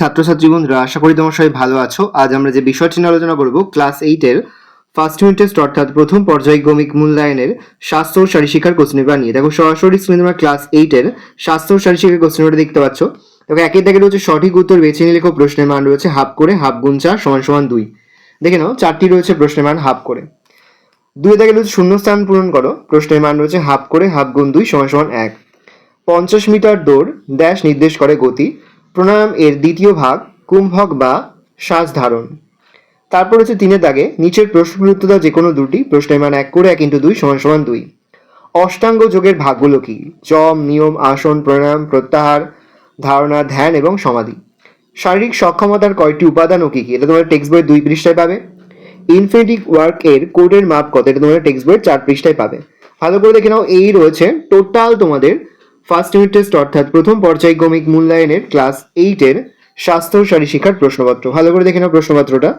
ছাত্রছাত্রী বন্ধুরা, আশা করি তোমার সবাই ভালো আছো। আজ আমরা যে বিষয়টি নিয়ে আলোচনা করব ক্লাস 8 এর ফার্স্ট ইউনিট টেস্ট অর্থাৎ প্রথম পর্যায়ক্রমিক মূল্যায়নের স্বাস্থ্য ও শারীরশিক্ষার কোশ্চেন পেপার নিয়ে। দেখো সরাসরি স্ক্রিনে তোমরা ক্লাস 8 এর স্বাস্থ্য ও শারীরশিক্ষার কোশ্চেন পেপারটা দেখতে পাচ্ছ। দেখো একের দাগে রয়েছে সঠিক উত্তর বেছে নিয়ে লেখো। প্রশ্নের মান রয়েছে হাফ করে, হাফ গুণ 4 সমান সমান 2। দেখে নাও, চারটি রয়েছে প্রশ্নের মান হাফ করে। 2 দাগে রয়েছে শূন্যস্থান পূরণ করো। প্রশ্নের মান রয়েছে হাফ করে, হাফ গুণ 2 সমান সমান 1। 50 মিটার দৌড় ড্যাশ নির্দেশ করে গতি। প্রাণায়াম এর দ্বিতীয় ভাগ কুম্ভক বা শ্বাস ধারণ। তারপর হচ্ছে 3 দাগে নিচের প্রশ্নগুলোর উত্তর দাও যে কোনো দুটি। প্রশ্নের মান 1 করে 1 × 2 সমান সমান 2। অষ্টাঙ্গ যোগের ভাগগুলো কি? যম, নিয়ম, আসন, প্রাণায়াম, প্রত্যাহার, ধারণা, ধ্যান এবং সমাধি। শারীরিক সক্ষমতার কয়টি উপাদান ও কি কি? এটা তোমার টেক্সট বইয়ের 2 পৃষ্ঠায় পাবে। ইনফিনিটিভ ওয়ার্ক এর কোডের মাপ কত? এটা তোমার টেক্সট বইয়ের 4 পৃষ্ঠায় পাবে। ভালো করে দেখে নাও, এই রয়েছে টোটাল তোমাদের ফার্স্ট ইউনিট টেস্ট অর্থাৎ প্রথম পর্যায়ক্রমিক মূল্যায়নের ক্লাস 8 এর স্বাস্থ্য ও শারীরশিক্ষার প্রশ্নপত্র। ভালো করে দেখে নাও প্রশ্নপত্রটা।